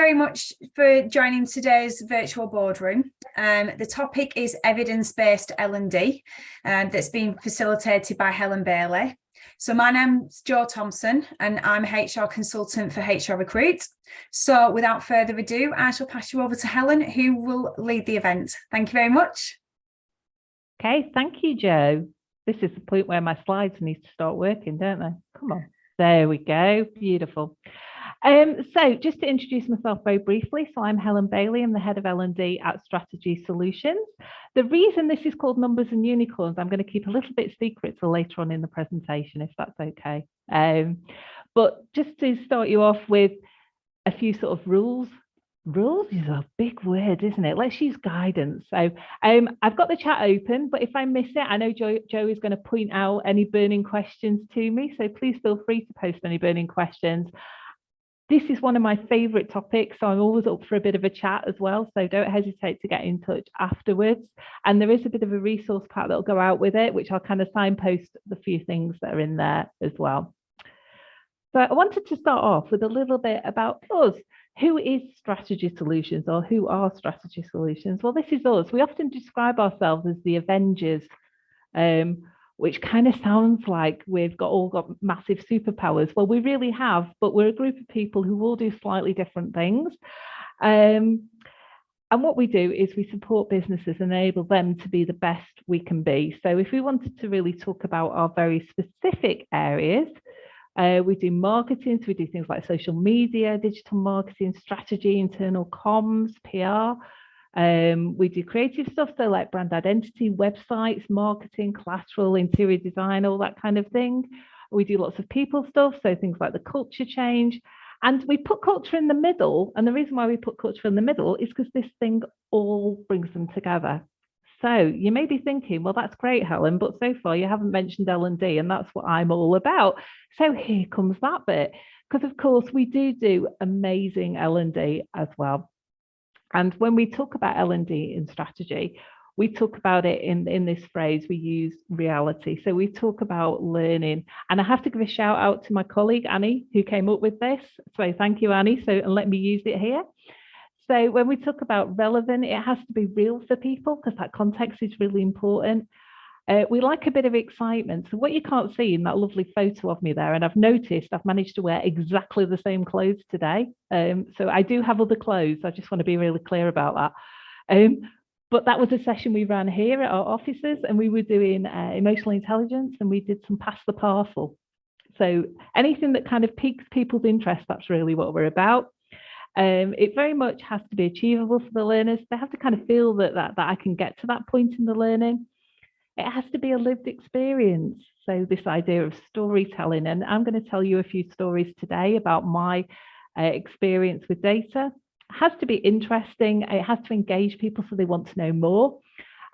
very much for joining today's virtual boardroom. The topic is evidence-based L&D that's being facilitated by Helen Bailey. So my name's Jo Thompson and I'm HR consultant for HR Recruit. So without further ado, I shall pass you over to Helen, who will lead the event. Thank you very much. Okay, thank you, Jo. This is the point where my slides need to start working, don't they? Come on. There we go. Beautiful. So just to introduce myself very briefly, so I'm Helen Bailey, I'm the Head of L&D at Strategi Solutions. The reason this is called Numbers and Unicorns, I'm going to keep a little bit secret till later on in the presentation, if that's okay. But just to start you off with a few sort of rules. Rules is a big word, isn't it? Let's use guidance. So I've got the chat open, but if I miss it, I know Jo is going to point out any burning questions to me. So please feel free to post any burning questions. This is one of my favorite topics, so I'm always up for a bit of a chat as well. So don't hesitate to get in touch afterwards. And there is a bit of a resource pack that'll go out with it, which I'll kind of signpost the few things that are in there as well. So I wanted to start off with a little bit about us. Who is Strategi Solutions, or who are Strategi Solutions? Well, this is us. We often describe ourselves as the Avengers, which kind of sounds like we've all got massive superpowers. Well, we really have, but we're a group of people who all do slightly different things. And what we do is we support businesses and enable them to be the best we can be. So if we wanted to really talk about our very specific areas, we do marketing, so we do things like social media, digital marketing, strategy, internal comms, PR. We do creative stuff, so like brand identity, websites, marketing, collateral, interior design, all that kind of thing. We do lots of people stuff, so things like the culture change. And we put culture in the middle. And the reason why we put culture in the middle is because this thing all brings them together. So you may be thinking, well, that's great, Helen, but so far you haven't mentioned L&D, and that's what I'm all about. So here comes that bit, because of course we do amazing L&D as well. And when we talk about L&D in strategy, we talk about it in this phrase, we use reality. So we talk about learning. And I have to give a shout out to my colleague, Annie, who came up with this. So thank you, Annie. And let me use it here. So when we talk about relevant, it has to be real for people because that context is really important. We like a bit of excitement. So what you can't see in that lovely photo of me there, and I've noticed I've managed to wear exactly the same clothes today. So I do have other clothes. I just want to be really clear about that. But that was a session we ran here at our offices, and we were doing emotional intelligence, and we did some pass the parcel. So anything that kind of piques people's interest, that's really what we're about. It very much has to be achievable for the learners. They have to kind of feel that I can get to that point in the learning. It has to be a lived experience. So this idea of storytelling, and I'm going to tell you a few stories today about my experience with data. It has to be interesting. It has to engage people so they want to know more.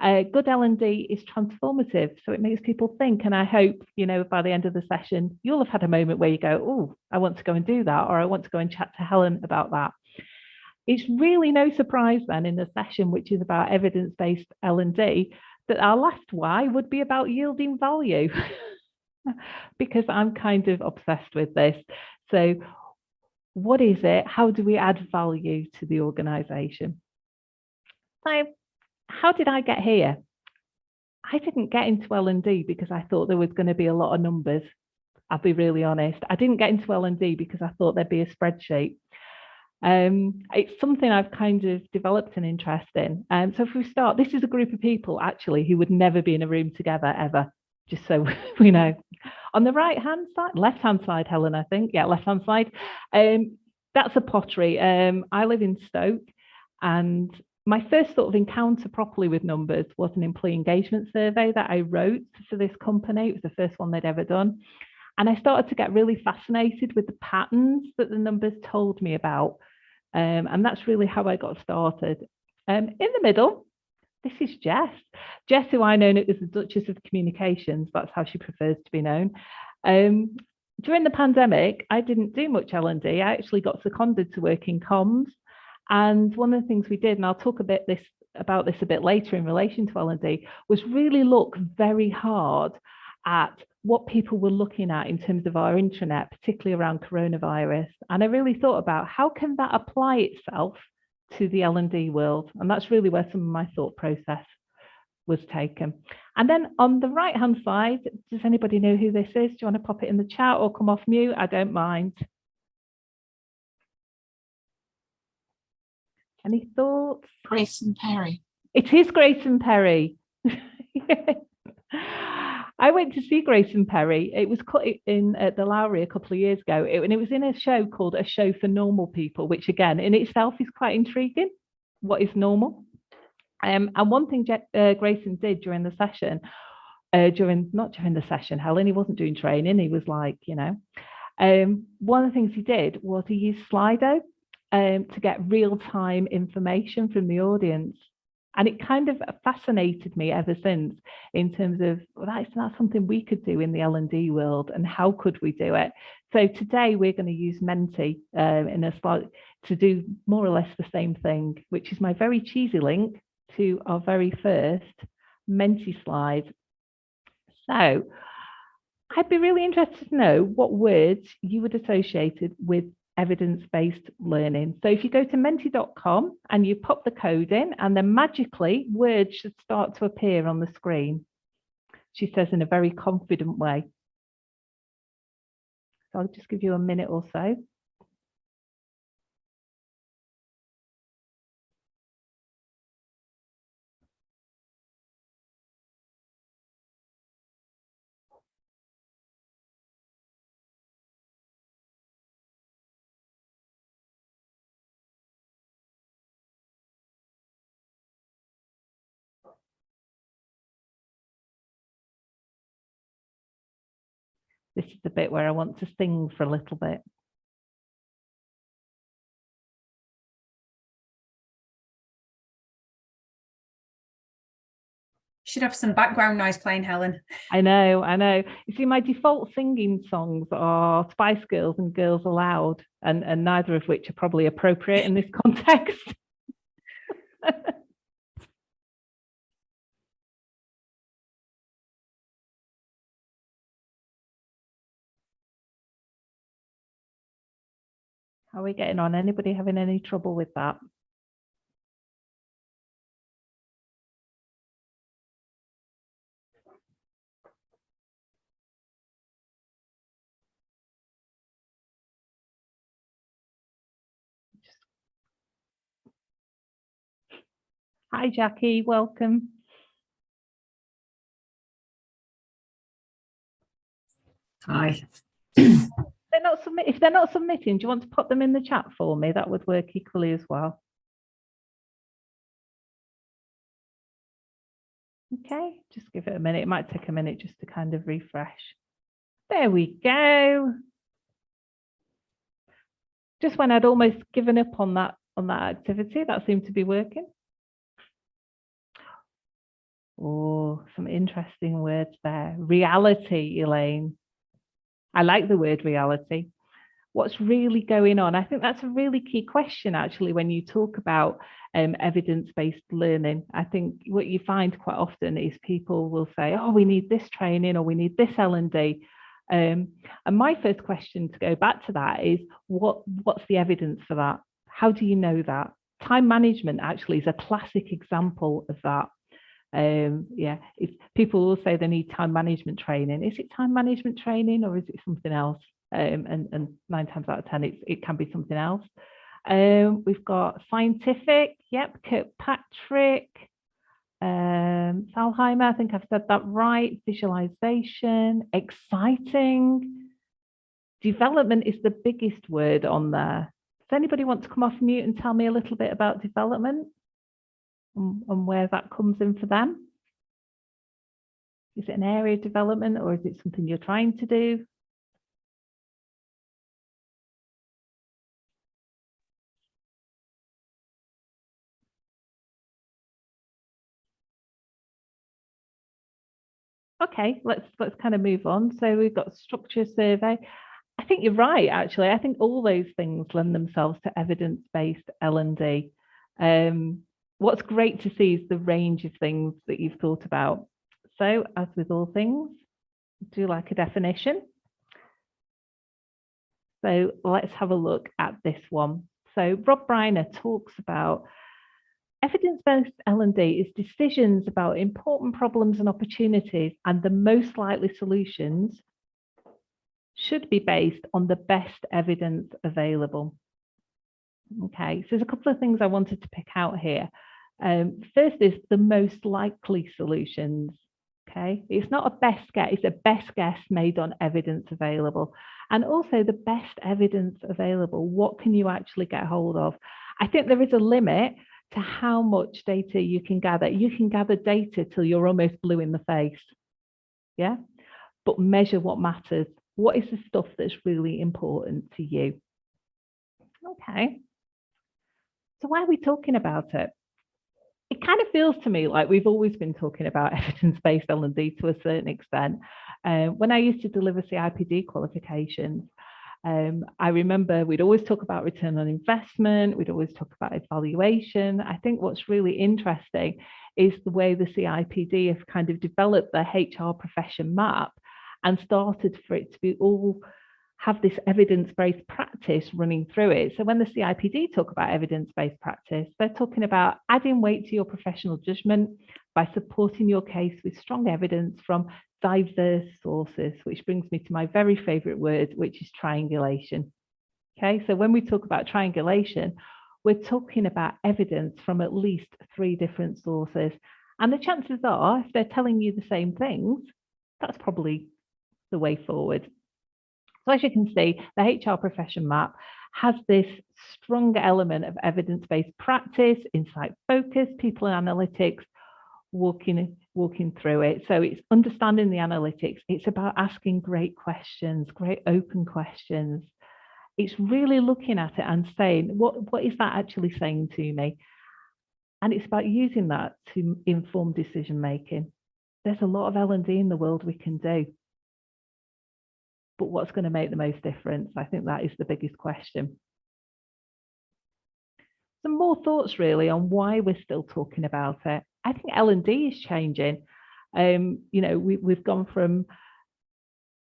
Good L&D is transformative, so it makes people think. And I hope, by the end of the session, you'll have had a moment where you go, oh, I want to go and do that, or I want to go and chat to Helen about that. It's really no surprise then in the session, which is about evidence-based L&D, that our last why would be about yielding value, because I'm kind of obsessed with this. So what is it? How do we add value to the organization? So how did I get here? I didn't get into L&D because I thought there was going to be a lot of numbers. I'll be really honest. I didn't get into L&D because I thought there'd be a spreadsheet. It's something I've kind of developed an interest in. So if we start, this is a group of people actually who would never be in a room together ever, just so we know. On the right-hand side, left-hand side, Helen, I think. Yeah, left-hand side. That's a pottery. I live in Stoke, and my first sort of encounter properly with numbers was an employee engagement survey that I wrote for this company. It was the first one they'd ever done. And I started to get really fascinated with the patterns that the numbers told me about. And that's really how I got started. In the middle, this is Jess. Jess, who I know as the Duchess of Communications, that's how she prefers to be known. During the pandemic, I didn't do much L&D. I actually got seconded to work in comms. And one of the things we did, and I'll talk about this a bit later in relation to L&D, was really look very hard at what people were looking at in terms of our intranet, particularly around coronavirus. And I really thought about how can that apply itself to the L&D world? And that's really where some of my thought process was taken. And then on the right hand side, does anybody know who this is? Do you want to pop it in the chat or come off mute? I don't mind. Any thoughts? Grayson Perry. It is Grayson Perry. I went to see Grayson Perry. It was cut in at the Lowry a couple of years ago, and it was in a show called A Show for Normal People, which again in itself is quite intriguing. What is normal? And one thing Grayson did during the session, not during the session, Helen, he wasn't doing training. He was like, you know, one of the things he did was he used Slido to get real-time information from the audience. And it kind of fascinated me ever since in terms of, well, that's something we could do in the L&D world, and how could we do it? So today we're going to use Menti in a slide to do more or less the same thing, which is my very cheesy link to our very first Menti slide. So I'd be really interested to know what words you would associate with evidence-based learning. So if you go to menti.com and you pop the code in, and then magically words should start to appear on the screen, she says in a very confident way. So I'll just give you a minute or so. This is the bit where I want to sing for a little bit. Should have some background noise playing, Helen. I know. You see, my default singing songs are Spice Girls and Girls Aloud, and neither of which are probably appropriate in this context. How are we getting on? Anybody having any trouble with that? Hi, Jackie, welcome. Hi. If they're not submitting, do you want to put them in the chat for me? That would work equally as well. Okay, just give it a minute. It might take a minute just to kind of refresh. There we go. Just when I'd almost given up on that activity, that seemed to be working. Oh, some interesting words there. Reality, Elaine. I like the word reality. What's really going on? I think that's a really key question, actually, when you talk about evidence-based learning. I think what you find quite often is people will say, oh, we need this training or we need this L&D. And my first question to go back to that is, what's the evidence for that? How do you know that? Time management actually is a classic example of that. Yeah, if people will say they need time management training, is it time management training or is it something else? And 9 times out of 10 it can be something else. We've got scientific, yep, Kirkpatrick, Salheimer, I think I've said that right. Visualization, exciting. Development is the biggest word on there. Does anybody want to come off mute and tell me a little bit about development and where that comes in for them? Is it an area of development or is it something you're trying to do? Okay, let's kind of move on. So we've got structure survey. I think you're right, actually. I think all those things lend themselves to evidence-based L&D. What's great to see is the range of things that you've thought about. So as with all things, do like a definition. So let's have a look at this one. So Rob Briner talks about evidence-based L&D is decisions about important problems and opportunities, and the most likely solutions should be based on the best evidence available. Okay, so there's a couple of things I wanted to pick out here. First is the most likely solutions. Okay, it's not a best guess, it's a best guess made on evidence available. And also the best evidence available, what can you actually get hold of? I think there is a limit to how much data you can gather. You can gather data till you're almost blue in the face. Yeah, but measure what matters. What is the stuff that's really important to you? Okay, so why are we talking about it? It kind of feels to me like we've always been talking about evidence-based L&D to a certain extent. When I used to deliver CIPD qualifications, I remember we'd always talk about return on investment, we'd always talk about evaluation. I think what's really interesting is the way the CIPD have kind of developed their HR profession map and started for it to be all have this evidence-based practice running through it. So when the CIPD talk about evidence-based practice, they're talking about adding weight to your professional judgment by supporting your case with strong evidence from diverse sources, which brings me to my very favorite word, which is triangulation. Okay, so when we talk about triangulation, we're talking about evidence from at least 3 different sources. And the chances are, if they're telling you the same things, that's probably the way forward. So as you can see, the HR profession map has this strong element of evidence-based practice, insight focus, people and analytics, walking through it. So it's understanding the analytics. It's about asking great questions, great open questions. It's really looking at it and saying, what is that actually saying to me? And it's about using that to inform decision making. There's a lot of L&D in the world we can do. But what's going to make the most difference? I think that is the biggest question. Some more thoughts really on why we're still talking about it. I think L&D is changing. You know, we've gone from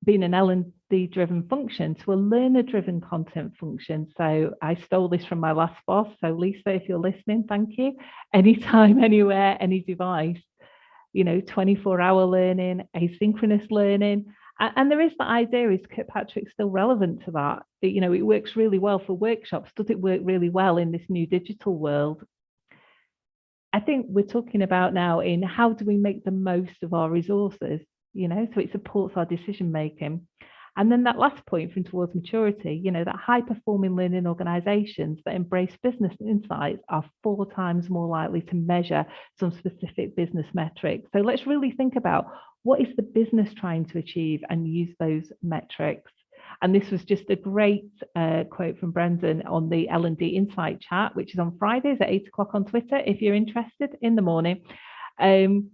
being an L&D driven function to a learner driven content function. So I stole this from my last boss. So Lisa, if you're listening, thank you. Anytime, anywhere, any device, you know, 24-hour learning, asynchronous learning. And there is that idea, is Kirkpatrick still relevant to that? You know, it works really well for workshops. Does it work really well in this new digital world? I think we're talking about now in how do we make the most of our resources, you know, so it supports our decision making. And then that last point from towards maturity, you know, that high performing learning organizations that embrace business insights are 4 times more likely to measure some specific business metrics. So let's really think about what is the business trying to achieve and use those metrics. And this was just a great quote from Brendan on the L&D Insight chat, which is on Fridays at 8 o'clock on Twitter, if you're interested, in the morning. You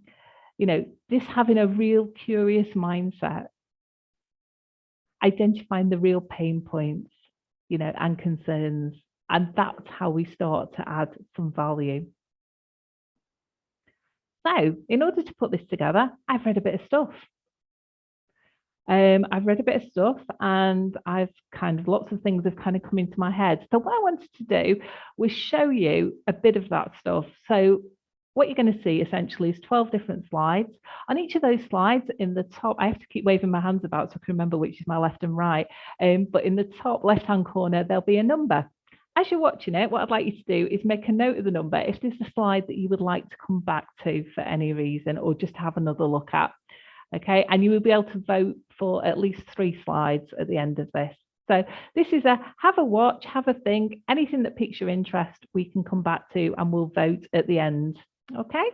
know, this having a real curious mindset, identifying the real pain points, you know, and concerns. And that's how we start to add some value. So in order to put this together, I've read a bit of stuff. And I've kind of, lots of things have kind of come into my head. So what I wanted to do was show you a bit of that stuff. So what you're going to see essentially is 12 different slides. On each of those slides in the top, I have to keep waving my hands about so I can remember which is my left and right. But in the top left-hand corner, there'll be a number. As you're watching it, what I'd like you to do is make a note of the number if there's a slide that you would like to come back to for any reason, or just have another look at. Okay, and you will be able to vote for at least 3 slides at the end of this. So this is a have a watch, have a think, anything that piques your interest, we can come back to and we'll vote at the end. Okay.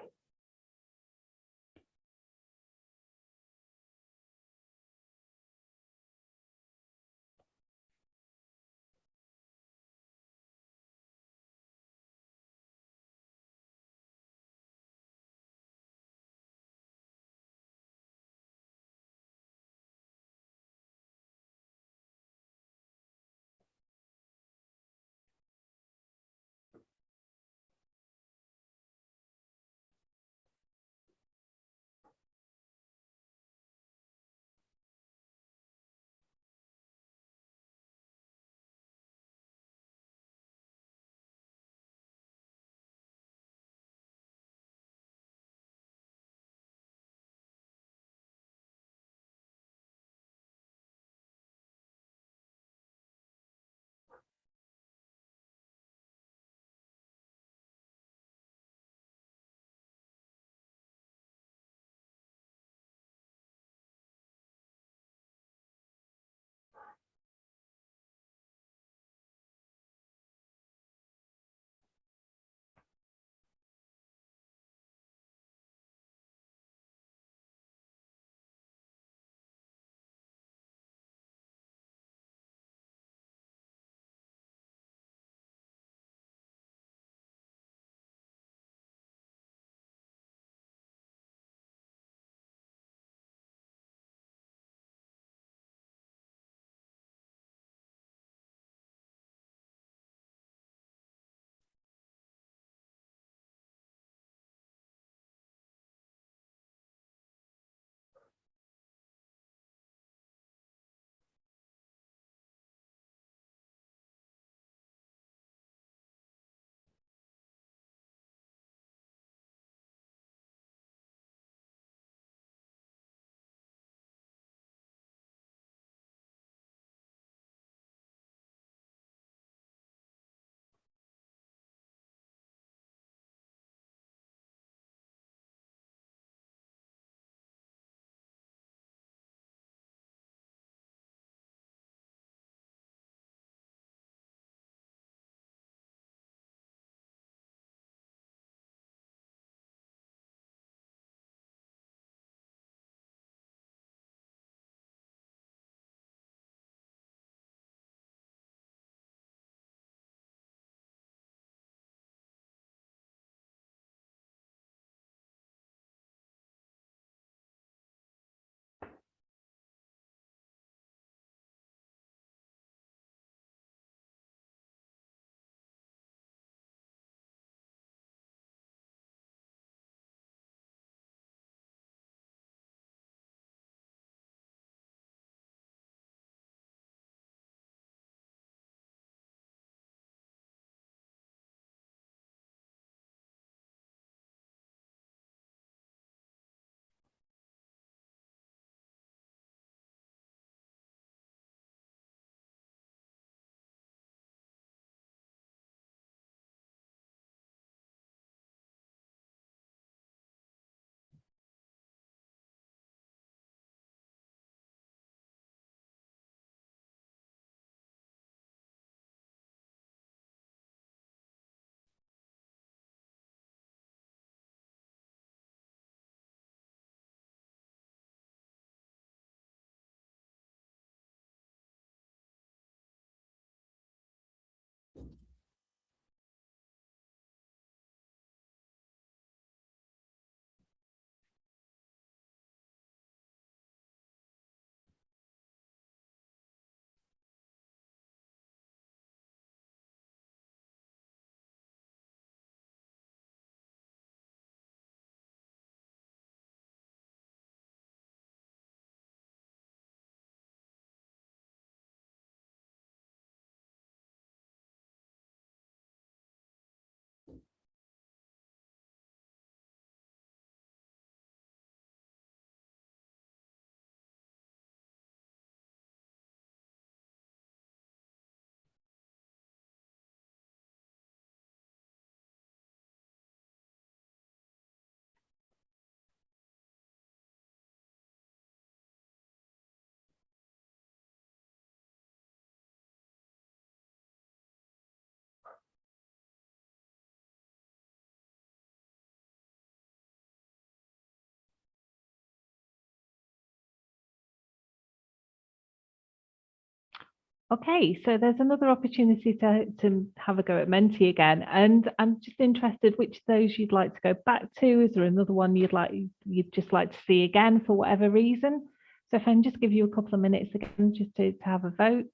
Okay, so there's another opportunity to have a go at Menti again, and I'm just interested which of those you'd like to go back to. Is there another one you'd just like to see again for whatever reason? So if I can just give you a couple of minutes again just to have a vote,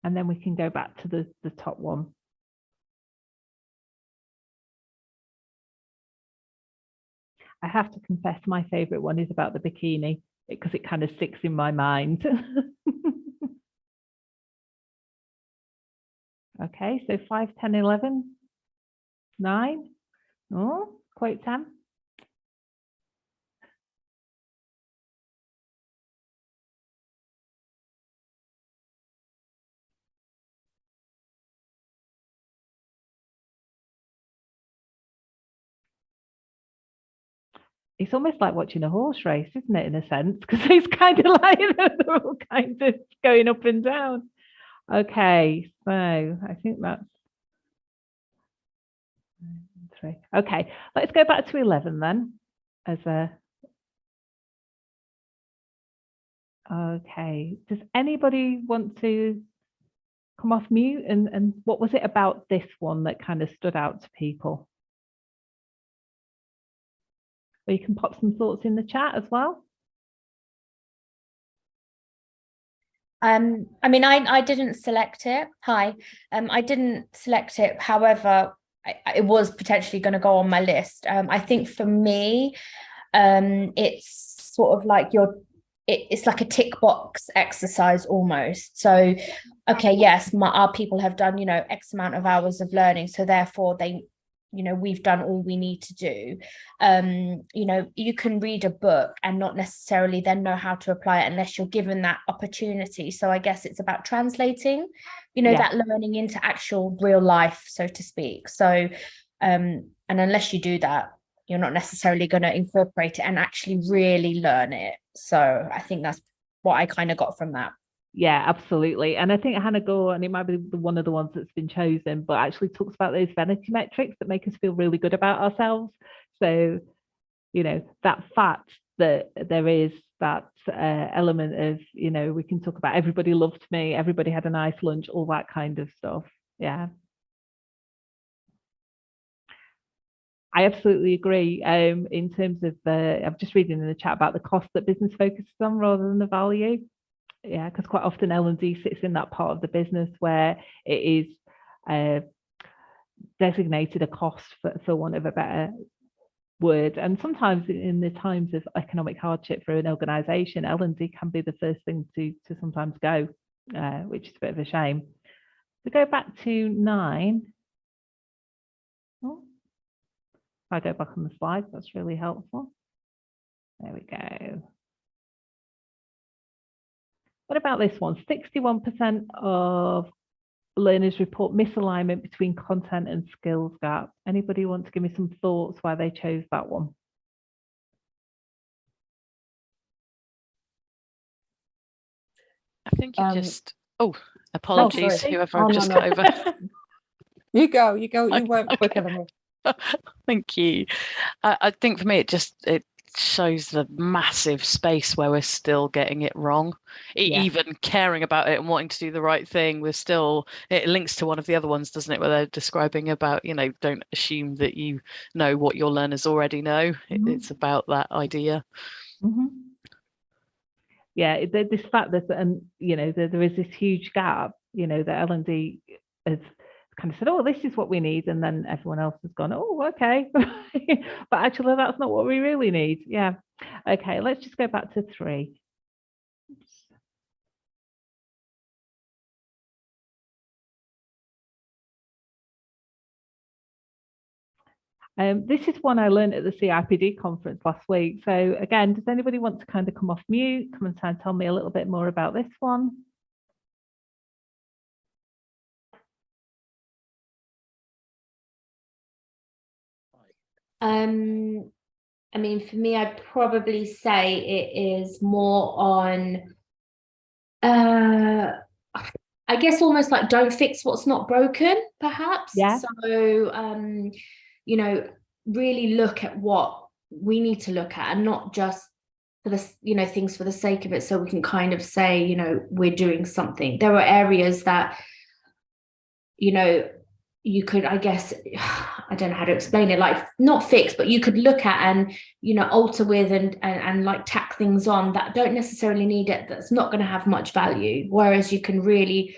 and then we can go back to the top one. I have to confess my favorite one is about the bikini because it kind of sticks in my mind. Okay, so 5, 10, 11, 9. Oh, quote 10. It's almost like watching a horse race, isn't it, in a sense? Because it's kind of like they're all kind of going up and down. Okay, so I think that's 3. Okay, let's go back to 11 then. Okay, does anybody want to come off mute? And what was it about this one that kind of stood out to people? Or you can pop some thoughts in the chat as well. I mean, I didn't select it. Hi. I didn't select it. However, it was potentially going to go on my list. I think for me, it's sort of like it's like a tick box exercise almost. So, okay, yes, our people have done, X amount of hours of learning. So therefore we've done all we need to do. You can read a book and not necessarily then know how to apply it unless you're given that opportunity. So I guess it's about translating, that learning into actual real life, so to speak. So, and unless you do that, you're not necessarily going to incorporate it and actually really learn it. So I think that's what I kind of got from that. Yeah, absolutely. And I think Hannah Gore, and it might be one of the ones that's been chosen, but actually talks about those vanity metrics that make us feel really good about ourselves. So, that fact that there is that element of, we can talk about everybody loved me, everybody had a nice lunch, all that kind of stuff. Yeah. I absolutely agree. In terms of I'm just reading in the chat about the cost that business focuses on rather than the value. Yeah, because quite often L&D sits in that part of the business where it is designated a cost, for want of a better word. And sometimes in the times of economic hardship for an organisation, L&D can be the first thing to sometimes go, which is a bit of a shame. To go back to 9. Oh, if I go back on the slides, that's really helpful. There we go. What about this one? 61% of learners report misalignment between content and skills gap. Anybody want to give me some thoughts why they chose that one? I think you just, apologies, whoever I've just got over. You go, you weren't quicker than me. Thank you. I think for me, it shows the massive space where we're still getting it wrong. Even caring about it and wanting to do the right thing, it links to one of the other ones, doesn't it, where they're describing about, don't assume that you know what your learners already know. It's about that idea. Yeah, this fact that, and there is this huge gap, that L&D has kind of said, oh, this is what we need, and then everyone else has gone, oh, okay. But actually that's not what we really need. Yeah. Okay, let's just go back to 3. This is one I learned at the CIPD conference last week. So again, does anybody want to kind of come off mute, come and tell me a little bit more about this one? I mean, for me, I'd probably say it is more on, I guess almost like don't fix what's not broken, perhaps. Yeah. So, really look at what we need to look at and not just for the, you know, things for the sake of it, so we can kind of say, you know, we're doing something. There are areas that, you know, you could, I guess, I don't know how to explain it, like not fix, but you could look at and, you know, alter with and like tack things on that don't necessarily need it, that's not going to have much value. Whereas you can really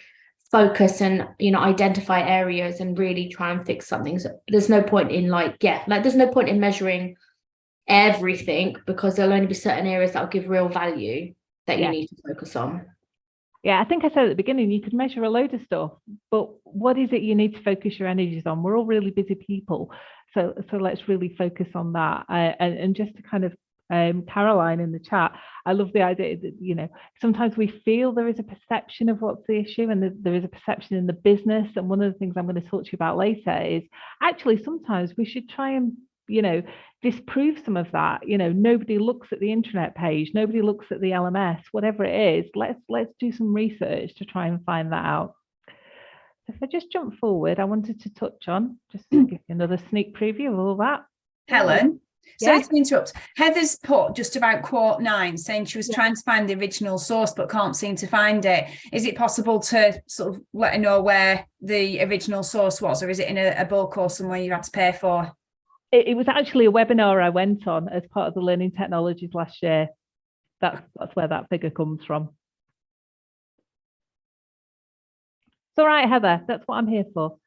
focus and, you know, identify areas and really try and fix something. So there's no point in there's no point in measuring everything, because there'll only be certain areas that will give real value that you need to focus on. Yeah, I think I said at the beginning, you could measure a load of stuff, but what is it you need to focus your energies on? We're all really busy people, so let's really focus on that. And just to kind of Caroline in the chat, I love the idea that, you know, sometimes we feel there is a perception of what's the issue, and there is a perception in the business. And one of the things I'm going to talk to you about later is actually sometimes we should try and, you know, disprove some of that. You know, nobody looks at the intranet page, nobody looks at the LMS, whatever it is. Let's do some research to try and find that out. So if I just jump forward, I wanted to touch on, just to give you another sneak preview of all that. Helen, sorry to interrupt. Heather's put just about quote 9, saying she was trying to find the original source but can't seem to find it. Is it possible to sort of let her know where the original source was, or is it in a bulk or somewhere you had to pay for? It was actually a webinar I went on as part of the Learning Technologies last year. That's where that figure comes from. It's all right, Heather, that's what I'm here for.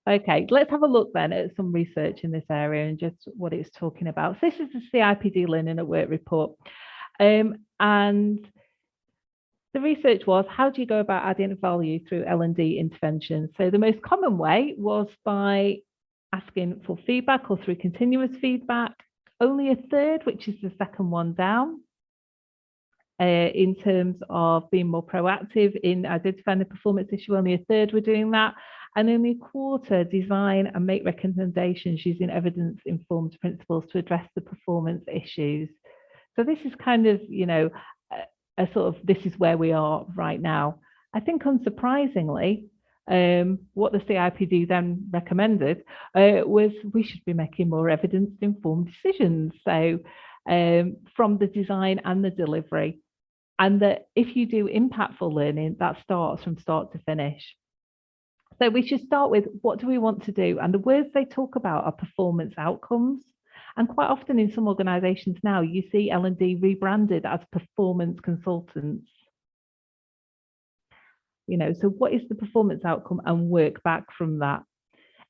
Okay, let's have a look then at some research in this area and just what it's talking about. So this is the CIPD Learning at Work report. And the research was, how do you go about adding value through L&D interventions? So the most common way was by asking for feedback or through continuous feedback. Only a third, which is the second one down, in terms of being more proactive in identifying the performance issue, only a third were doing that. And only a quarter design and make recommendations using evidence-informed principles to address the performance issues. So this is kind of, you know, a sort of, this is where we are right now. I think unsurprisingly, what the CIPD then recommended was we should be making more evidence-informed decisions. So from the design and the delivery, and that if you do impactful learning, that starts from start to finish. So we should start with, what do we want to do? And the words they talk about are performance outcomes. And quite often in some organizations now, you see L&D rebranded as performance consultants. You know, so what is the performance outcome, and work back from that.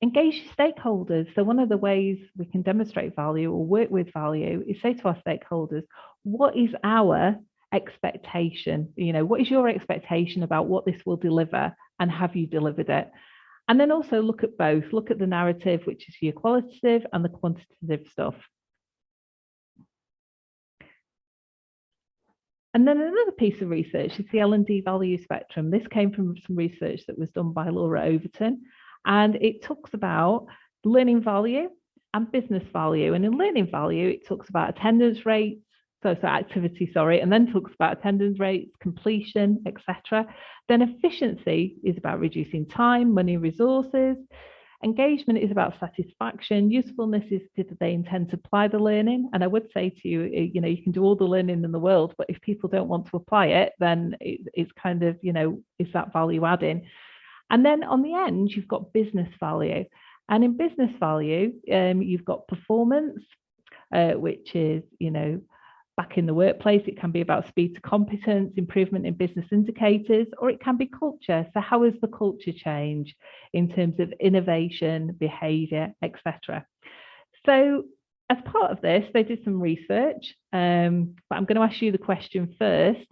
Engage your stakeholders. So one of the ways we can demonstrate value or work with value is say to our stakeholders, what is our expectation? You know, what is your expectation about what this will deliver, and have you delivered it? And then also look at both. Look at the narrative, which is your qualitative, and the quantitative stuff. And then another piece of research is the L&D value spectrum. This came from some research that was done by Laura Overton, and it talks about learning value and business value. And in learning value, it talks about attendance rates, activity, and then talks about attendance rates, completion, etc. Then efficiency is about reducing time, money, resources. Engagement is about satisfaction. Usefulness is, did they intend to apply the learning? And I would say to you, you know, you can do all the learning in the world, but if people don't want to apply it, then it's kind of, you know, is that value adding? And then on the end, you've got business value. And in business value, you've got performance, which is, you know, back in the workplace. It can be about speed to competence, improvement in business indicators, or it can be culture. So how has the culture changed in terms of innovation, behavior, etc. So as part of this, they did some research, but I'm going to ask you the question first.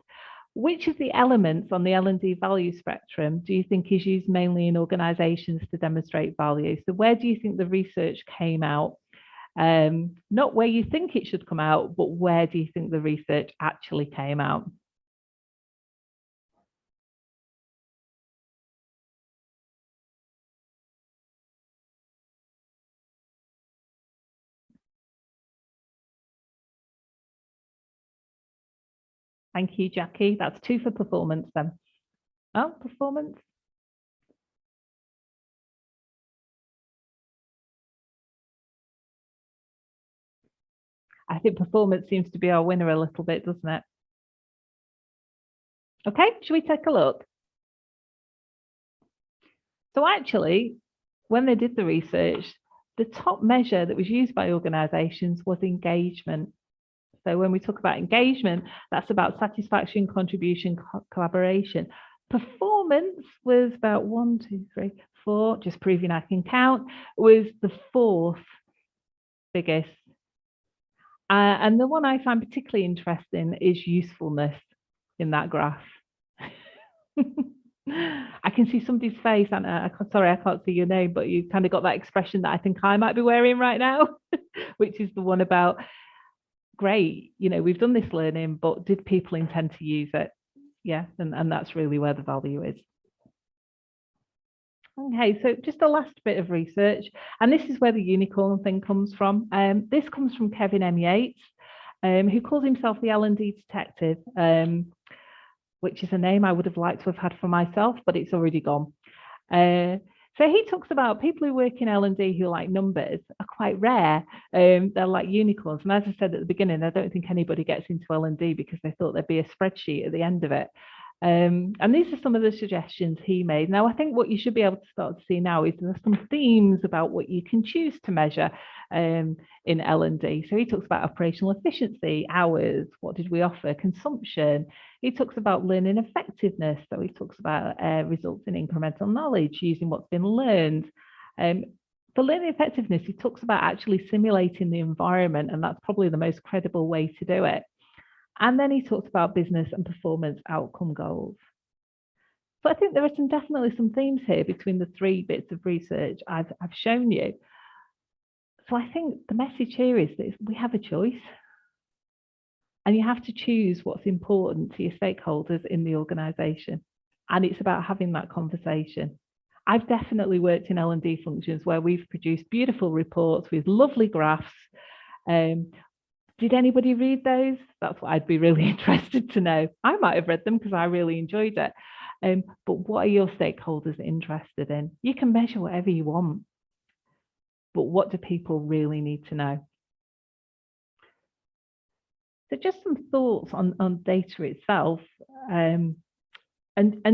Which of the elements on the L&D value spectrum do you think is used mainly in organizations to demonstrate value? So where do you think the research came out? Not where you think it should come out, but where do you think the research actually came out? Thank you, Jackie. That's 2 for performance then. Oh, performance. I think performance seems to be our winner a little bit, doesn't it? Okay, should we take a look? So actually, when they did the research, the top measure that was used by organisations was engagement. So when we talk about engagement, that's about satisfaction, contribution, collaboration. Performance was about 1, 2, 3, 4, just proving I can count, was the 4th biggest. And the one I find particularly interesting is usefulness in that graph. I can see somebody's face, and sorry, I can't see your name, but you kind of got that expression that I think I might be wearing right now, which is the one about, great, you know, we've done this learning, but did people intend to use it? Yeah, and that's really where the value is. Okay, so just the last bit of research, and this is where the unicorn thing comes from. This comes from Kevin M Yates, who calls himself the L&D detective, which is a name I would have liked to have had for myself, but it's already gone. So he talks about people who work in L&D who like numbers are quite rare. They're like unicorns. And as I said at the beginning, I don't think anybody gets into L&D because they thought there'd be a spreadsheet at the end of it. And these are some of the suggestions he made. Now, I think what you should be able to start to see now is there's some themes about what you can choose to measure in L&D. So he talks about operational efficiency, hours, what did we offer, consumption. He talks about learning effectiveness. So he talks about results in incremental knowledge, using what's been learned. For learning effectiveness, he talks about actually simulating the environment, and that's probably the most credible way to do it. And then he talks about business and performance outcome goals. So I think there are definitely some themes here between the 3 bits of research I've shown you. So I think the message here is that we have a choice, and you have to choose what's important to your stakeholders in the organisation. And it's about having that conversation. I've definitely worked in L&D functions where we've produced beautiful reports with lovely graphs. Did anybody read those? That's what I'd be really interested to know. I might have read them because I really enjoyed it. But what are your stakeholders interested in? You can measure whatever you want, but what do people really need to know? So just some thoughts on data itself, and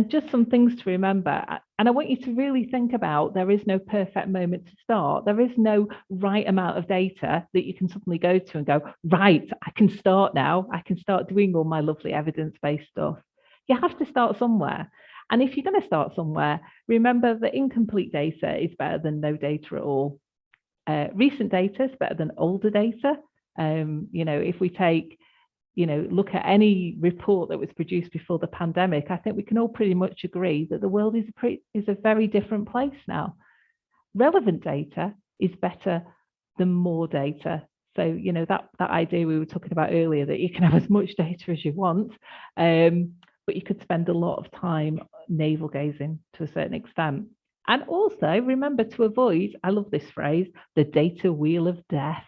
just some things to remember. And I want you to really think about, there is no perfect moment to start. There is no right amount of data that you can suddenly go to and go, right, I can start now. I can start doing all my lovely evidence-based stuff. You have to start somewhere. And if you're going to start somewhere, remember that incomplete data is better than no data at all. Recent data is better than older data. You know, if we take, you know, look at any report that was produced before the pandemic, I think we can all pretty much agree that the world is a very different place now. Relevant data is better than more data. So, you know, that idea we were talking about earlier, that you can have as much data as you want, but you could spend a lot of time navel gazing to a certain extent. And also remember to avoid, I love this phrase, the data wheel of death.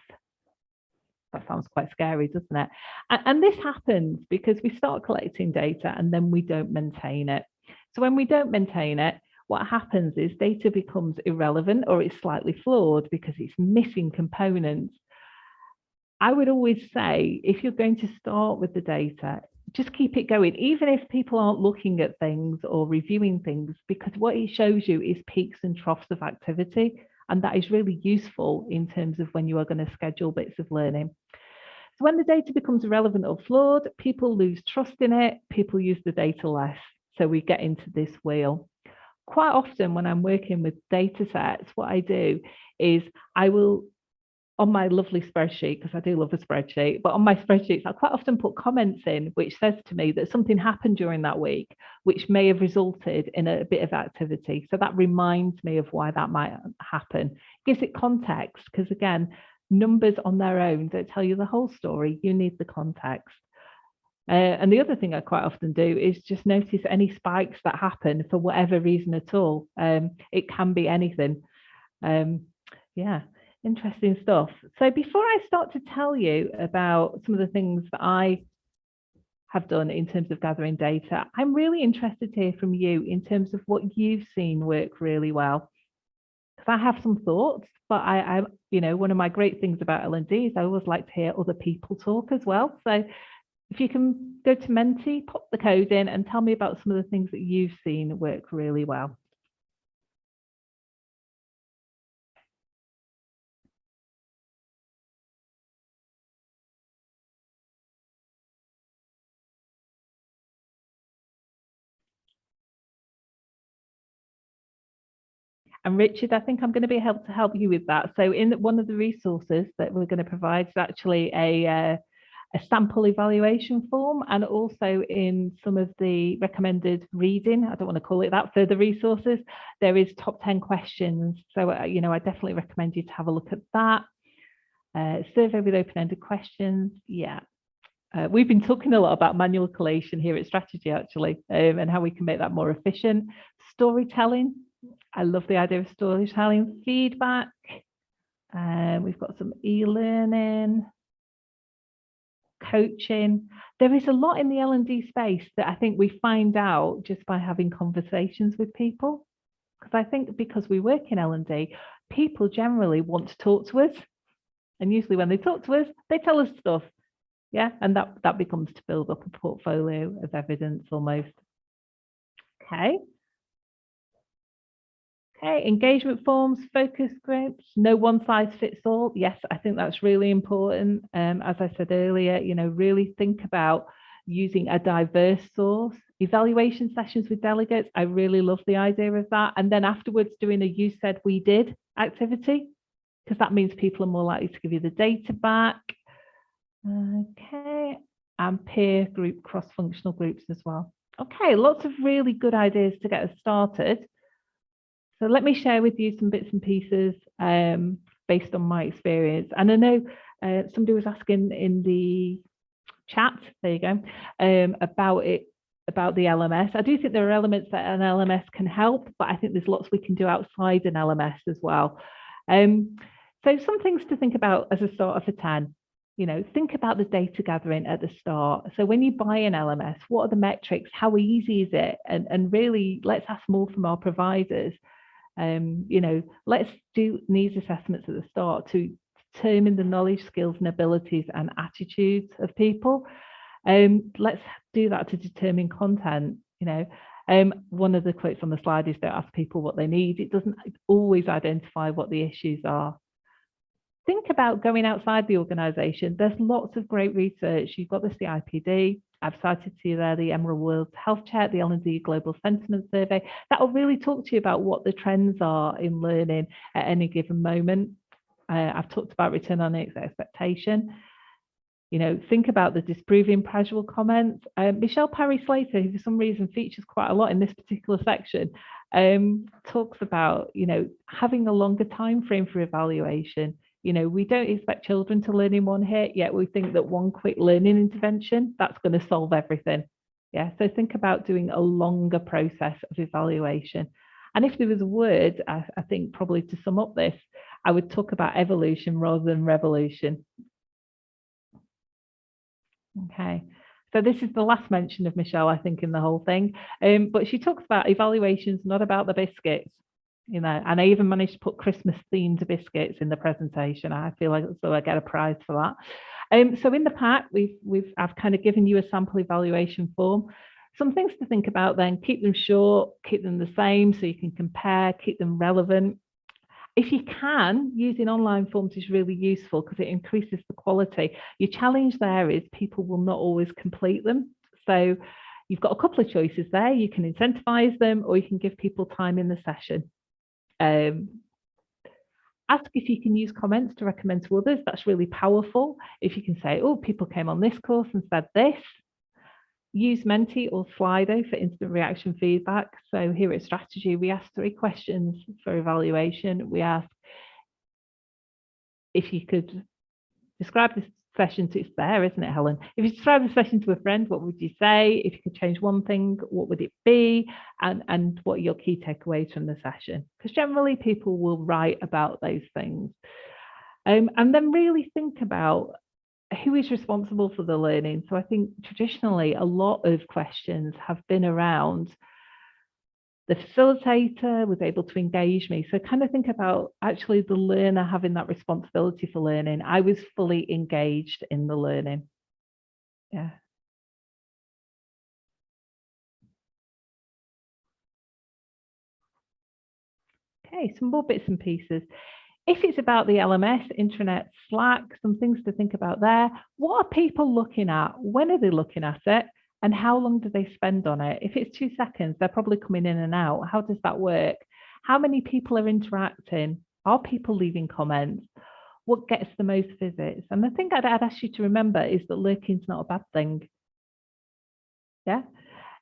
That sounds quite scary, doesn't it? And this happens because we start collecting data and then we don't maintain it. So when we don't maintain it, what happens is data becomes irrelevant, or it's slightly flawed because it's missing components. I would always say, if you're going to start with the data, just keep it going, even if people aren't looking at things or reviewing things, because what it shows you is peaks and troughs of activity. And that is really useful in terms of when you are going to schedule bits of learning. So when the data becomes irrelevant or flawed, people lose trust in it, people use the data less. So we get into this wheel. Quite often when I'm working with data sets, what I do is I will, on my lovely spreadsheet, because I do love a spreadsheet, but on my spreadsheets, I quite often put comments in which says to me that something happened during that week, which may have resulted in a bit of activity. So that reminds me of why that might happen. Gives it context, because again, numbers on their own don't tell you the whole story. You need the context. And the other thing I quite often do is just notice any spikes that happen for whatever reason at all. It can be anything. Yeah. Interesting stuff. So before I start to tell you about some of the things that I have done in terms of gathering data, I'm really interested to hear from you in terms of what you've seen work really well. because I have some thoughts, but I, you know, one of my great things about L&D is I always like to hear other people talk as well. So if you can go to Menti, pop the code in and tell me about some of the things that you've seen work really well. And Richard, I think I'm going to be able to help you with that. So in one of the resources that we're going to provide is actually a sample evaluation form, and also in some of the recommended reading, I don't want to call it that, further resources, there is top 10 questions. So, you know, I definitely recommend you to have a look at that. Survey with open-ended questions. Yeah. We've been talking a lot about manual collation here at Strategi, actually, and how we can make that more efficient. Storytelling. I love the idea of storytelling. Feedback. We've got some e-learning, coaching. There is a lot in the L&D space that I think we find out just by having conversations with people. Because I think because we work in L&D, people generally want to talk to us. And usually when they talk to us, they tell us stuff. Yeah, and that becomes to build up a portfolio of evidence almost. Okay. Okay, engagement forms, focus groups, no one size fits all. Yes, I think that's really important. As I said earlier, you know, really think about using a diverse source. Evaluation sessions with delegates, I really love the idea of that. And then afterwards doing a you said we did activity, because that means people are more likely to give you the data back. Okay, and peer group, cross-functional groups as well. Okay, lots of really good ideas to get us started. So let me share with you some bits and pieces based on my experience. And I know somebody was asking in the chat, there you go, about the LMS. I do think there are elements that an LMS can help, but I think there's lots we can do outside an LMS as well. So some things to think about as a starter for 10. You know, think about the data gathering at the start. So when you buy an LMS, what are the metrics? How easy is it? And really, let's ask more from our providers. You know, let's do needs assessments at the start to determine the knowledge, skills and abilities and attitudes of people. Let's do that to determine content. You know, one of the quotes on the slide is don't ask people what they need. It doesn't always identify what the issues are. Think about going outside the organisation. There's lots of great research. You've got the CIPD. I've cited to you there the Emerald World Health Check, the L&D Global Sentiment Survey. That will really talk to you about what the trends are in learning at any given moment. I've talked about return on expectation. You know, think about the disproving casual comments. Michelle Parry-Slater, who for some reason features quite a lot in this particular section, talks about, you know, having a longer time frame for evaluation. You know, we don't expect children to learn in one hit, yet we think that one quick learning intervention, that's going to solve everything. Yeah, so think about doing a longer process of evaluation. And if there was a word, I think probably to sum up this, I would talk about evolution rather than revolution. Okay, so this is the last mention of Michelle, I think, in the whole thing. But she talks about evaluations, not about the biscuits. You know, and I even managed to put Christmas themed biscuits in the presentation. I feel like so I get a prize for that. So in the pack, I've kind of given you a sample evaluation form. Some things to think about then: keep them short, keep them the same so you can compare, keep them relevant. If you can, using online forms is really useful because it increases the quality. Your challenge there is people will not always complete them. So you've got a couple of choices there. You can incentivize them or you can give people time in the session. Ask if you can use comments to recommend to others. That's really powerful. If you can say, oh, people came on this course and said this. Use Menti or Slido for instant reaction feedback. So here at Strategi, we ask 3 questions for evaluation. We ask if you could describe this session to, it's there, isn't it, Helen? If you describe the session to a friend, what would you say? If you could change one thing, what would it be? And what are your key takeaways from the session? Because generally people will write about those things. And then really think about who is responsible for the learning. So I think traditionally a lot of questions have been around The facilitator was able to engage me. So kind of think about actually the learner having that responsibility for learning. I was fully engaged in the learning. Yeah. Okay, some more bits and pieces. If it's about the LMS, intranet, Slack, some things to think about there. What are people looking at? When are they looking at it? And how long do they spend on it? If it's 2 seconds, they're probably coming in and out. How does that work? How many people are interacting? Are people leaving comments? What gets the most visits? And the thing I'd ask you to remember is that lurking's not a bad thing. Yeah.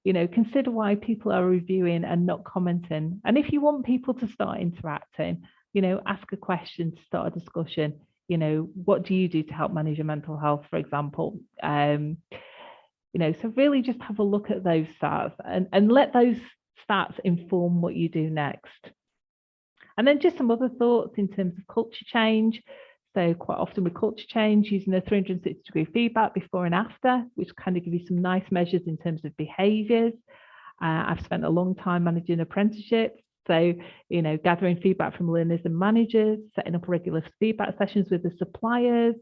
You know, consider why people are reviewing and not commenting. And if you want people to start interacting, you know, ask a question to start a discussion. You know, what do you do to help manage your mental health, for example? You know, so really just have a look at those stats and let those stats inform what you do next. And then just some other thoughts in terms of culture change. So quite often with culture change, using a 360-degree feedback before and after, which kind of give you some nice measures in terms of behaviours. I've spent a long time managing apprenticeships. So, you know, gathering feedback from learners and managers, setting up regular feedback sessions with the suppliers.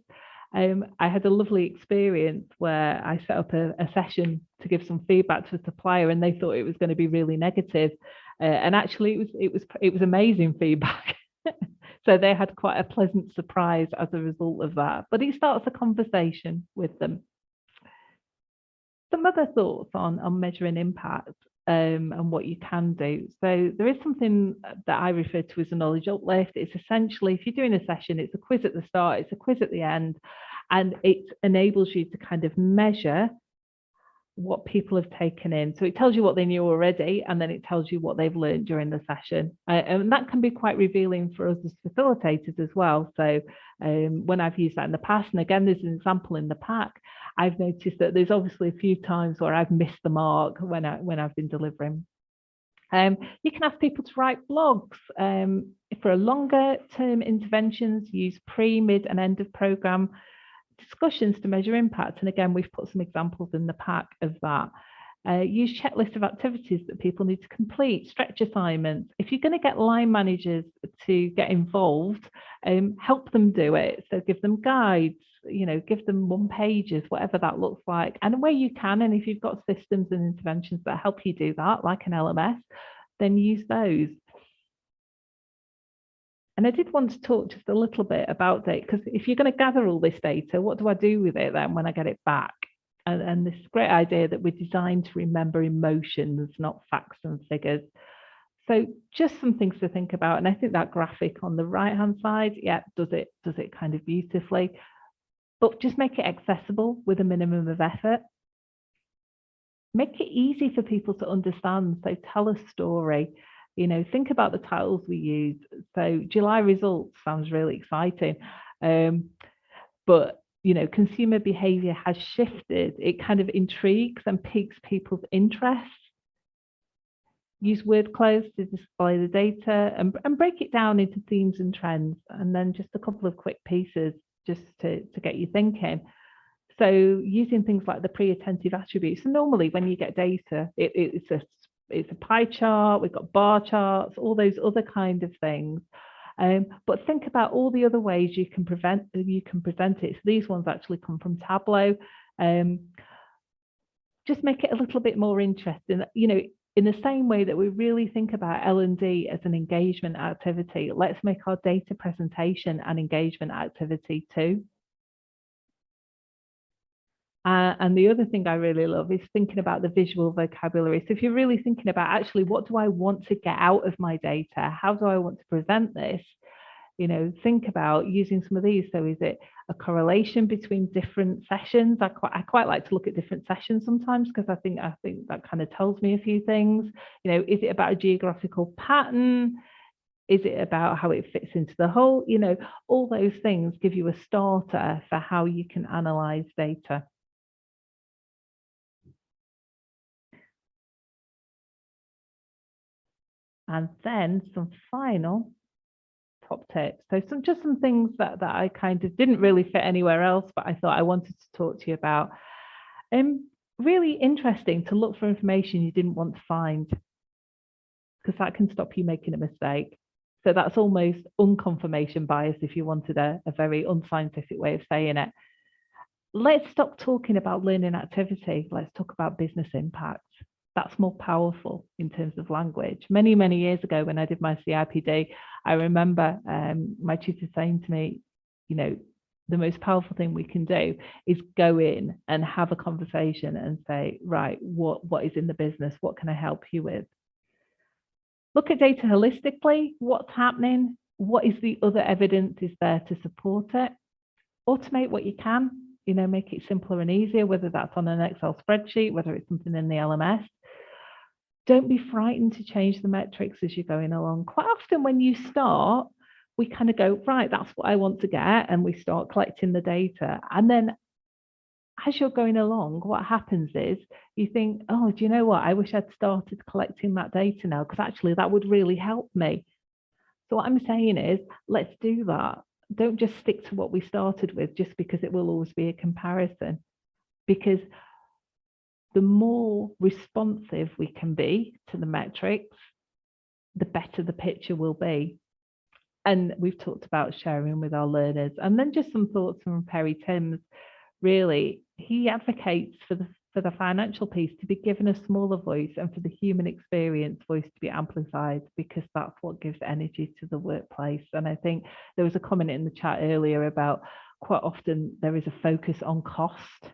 I had a lovely experience where I set up a session to give some feedback to a supplier, and they thought it was going to be really negative. And actually, it was amazing feedback. So they had quite a pleasant surprise as a result of that. But it starts a conversation with them. Some other thoughts on measuring impact and what you can do. So there is something that I refer to as a knowledge uplift. It's essentially, if you're doing a session, it's a quiz at the start, it's a quiz at the end, and it enables you to kind of measure what people have taken in. So it tells you what they knew already, and then it tells you what they've learned during the session. And that can be quite revealing for us as facilitators as well. So when I've used that in the past, and again, there's an example in the pack, I've noticed that there's obviously a few times where I've missed the mark when I've been delivering. You can ask people to write blogs. For a longer term interventions, use pre, mid and end of programme discussions to measure impact. And again, we've put some examples in the pack of that. Use checklists of activities that people need to complete, stretch assignments. If you're going to get line managers to get involved, help them do it. So give them guides, you know, give them one pages, whatever that looks like. And where you can, and if you've got systems and interventions that help you do that, like an LMS, then use those. And I did want to talk just a little bit about data, because if you're going to gather all this data, what do I do with it then when I get it back? And this great idea that we're designed to remember emotions, not facts and figures. So just some things to think about. And I think that graphic on the right-hand side, yeah, does it kind of beautifully. But just make it accessible with a minimum of effort. Make it easy for people to understand. So tell a story. You know, think about the titles we use. So July results sounds really exciting. But you know, consumer behavior has shifted. It kind of intrigues and piques people's interest. Use word clouds to display the data and break it down into themes and trends. And then just a couple of quick pieces just to get you thinking. So using things like the pre-attentive attributes. So normally when you get data, it's a pie chart, we've got bar charts, all those other kind of things. But think about all the other ways you can present it. So these ones actually come from Tableau. Just make it a little bit more interesting. You know, in the same way that we really think about L&D as an engagement activity, let's make our data presentation an engagement activity too. And the other thing I really love is thinking about the visual vocabulary. So if you're really thinking about actually, what do I want to get out of my data? How do I want to present this? You know, think about using some of these. So is it a correlation between different sessions? I quite like to look at different sessions sometimes, because I think that kind of tells me a few things. You know, is it about a geographical pattern? Is it about how it fits into the whole? You know, all those things give you a starter for how you can analyze data. And then some final top tips. So just some things that I kind of didn't really fit anywhere else, but I thought I wanted to talk to you about. Really interesting to look for information you didn't want to find. because that can stop you making a mistake. So that's almost unconfirmation bias, if you wanted a very unscientific way of saying it. Let's stop talking about learning activity. Let's talk about business impact. That's more powerful in terms of language. Many, many years ago when I did my CIPD, I remember my tutor saying to me, you know, the most powerful thing we can do is go in and have a conversation and say, right, what is in the business? What can I help you with? Look at data holistically. What's happening? What is the other evidence is there to support it? Automate what you can, you know, make it simpler and easier, whether that's on an Excel spreadsheet, whether it's something in the LMS. Don't be frightened to change the metrics as you're going along. Quite often when you start, we kind of go, right, that's what I want to get. And we start collecting the data. And then as you're going along, what happens is you think, oh, do you know what? I wish I'd started collecting that data now, because actually that would really help me. So what I'm saying is, let's do that. Don't just stick to what we started with just because it will always be a comparison. Because the more responsive we can be to the metrics, the better the picture will be. And we've talked about sharing with our learners. And then just some thoughts from Perry Timms. Really, he advocates for the financial piece to be given a smaller voice and for the human experience voice to be amplified, because that's what gives energy to the workplace. And I think there was a comment in the chat earlier about quite often there is a focus on cost.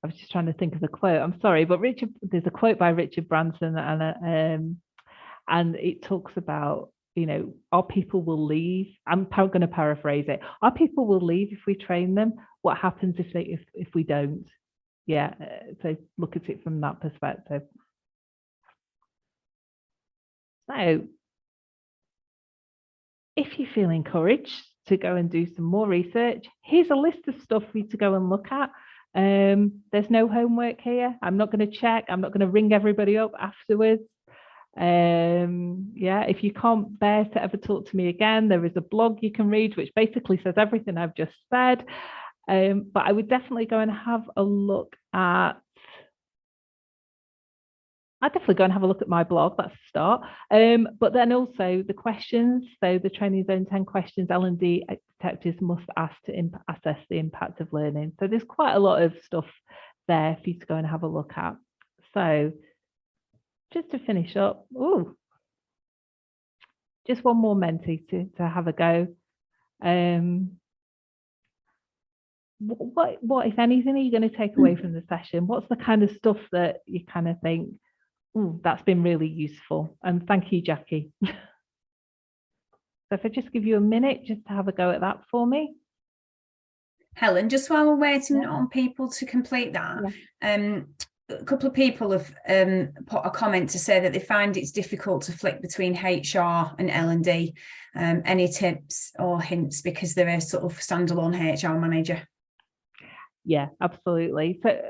I was just trying to think of the quote. I'm sorry, but there's a quote by Richard Branson, and it talks about, you know, our people will leave. I'm going to paraphrase it. Our people will leave if we train them. What happens if we don't? Yeah, so look at it from that perspective. So if you feel encouraged to go and do some more research, here's a list of stuff for you to go and look at. There's no homework here. I'm not going to check. I'm not going to ring everybody up afterwards. Yeah, if you can't bear to ever talk to me again, there is a blog you can read which basically says everything I've just said. But I would definitely go and have a look at my blog. That's a start. But then also the questions. So the Training Zone 10 questions L&D executives must ask to assess the impact of learning. So there's quite a lot of stuff there for you to go and have a look at. So just to finish up, just one more Menti to have a go. What, if anything, are you going to take away from the session? What's the kind of stuff that you kind of think, that's been really useful? And thank you, Jackie. So if I just give you a minute just to have a go at that for me. Helen, just while we're waiting on people to complete that, a couple of people have put a comment to say that they find it's difficult to flick between HR and L&D. Any tips or hints, because they're a sort of standalone HR manager? Yeah, absolutely. So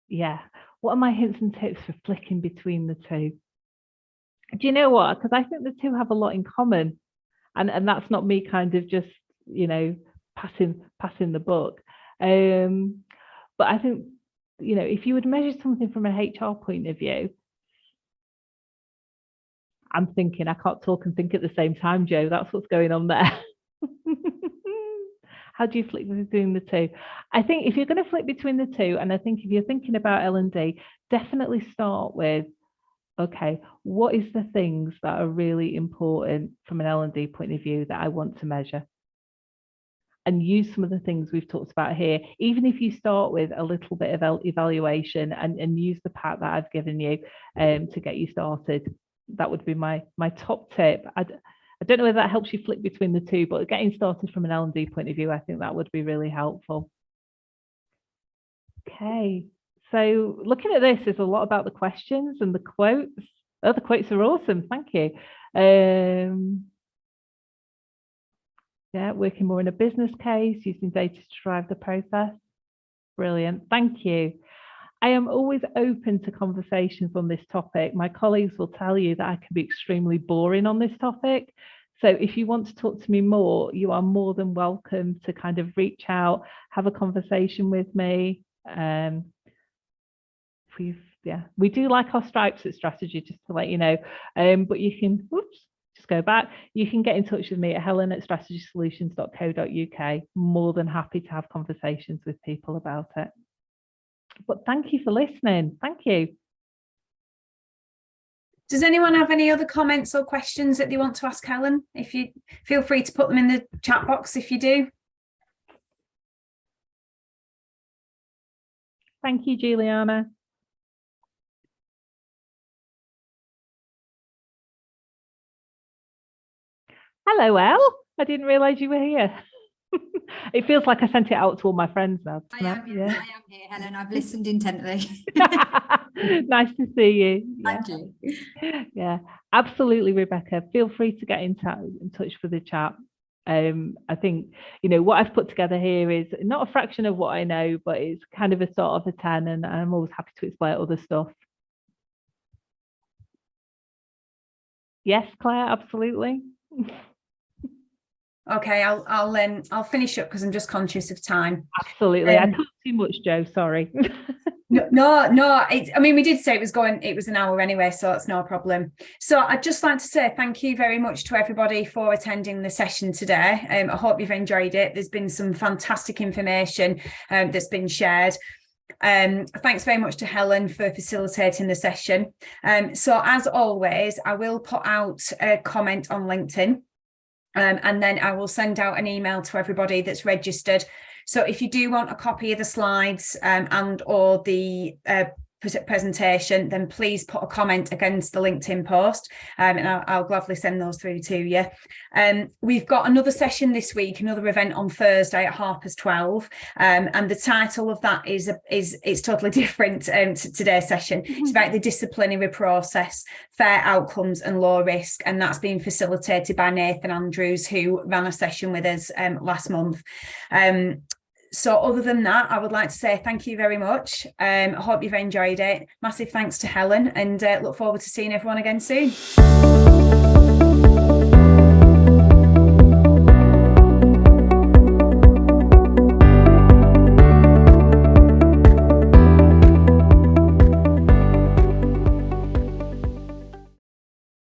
yeah, what are my hints and tips for flicking between the two? Do you know what? Because I think the two have a lot in common, and that's not me kind of just, you know, passing the buck. But I think, you know, if you would measure something from an HR point of view, I'm thinking, I can't talk and think at the same time, Joe. That's what's going on there. How do you flick between the two? I think if you're going to flick between the two, and I think if you're thinking about L&D, definitely start with, okay, what is the things that are really important from an L&D point of view that I want to measure? And use some of the things we've talked about here, even if you start with a little bit of evaluation and use the pack that I've given you to get you started. That would be my top tip. I don't know whether that helps you flick between the two, but getting started from an L&D point of view, I think that would be really helpful. Okay, so looking at this, there's a lot about the questions and the quotes. Oh, the quotes are awesome, thank you. Yeah, working more in a business case, using data to drive the process. Brilliant, thank you. I am always open to conversations on this topic. My colleagues will tell you that I can be extremely boring on this topic. So if you want to talk to me more, you are more than welcome to kind of reach out, have a conversation with me. we do like our stripes at Strategi, just to let you know. But you can, just go back. You can get in touch with me at helen@strategisolutions.co.uk. More than happy to have conversations with people about it. But thank you for listening. Thank you. Does anyone have any other comments or questions that they want to ask Helen? If you feel free to put them in the chat box if you do. Thank you, Juliana. Hello, Elle. I didn't realise you were here. It feels like I sent it out to all my friends now. I am here, Helen. I've listened intently. Nice to see you. Yeah. Thank you. Yeah, absolutely, Rebecca. Feel free to get in touch for the chat. I think, what I've put together here is not a fraction of what I know, but it's kind of a sort of a 10, and I'm always happy to explain other stuff. Yes, Claire, absolutely. Okay, I'll finish up because I'm just conscious of time. Absolutely. I talked too much, Jo, sorry. No, we did say it was an hour anyway, so it's no problem. So I'd just like to say thank you very much to everybody for attending the session today. I hope you've enjoyed it. There's been some fantastic information that's been shared. Thanks very much to Helen for facilitating the session. So as always, I will put out a comment on LinkedIn. And then I will send out an email to everybody that's registered. So if you do want a copy of the slides and or the presentation, then please put a comment against the LinkedIn post, and I'll gladly send those through to you. We've got another session this week, another event on Thursday at 12:30, and the title of that is totally different to today's session. It's about the disciplinary process, fair outcomes and low risk, and that's been facilitated by Nathan Andrews, who ran a session with us last month. So other than that, I would like to say thank you very much. I hope you've enjoyed it. Massive thanks to Helen, and look forward to seeing everyone again soon.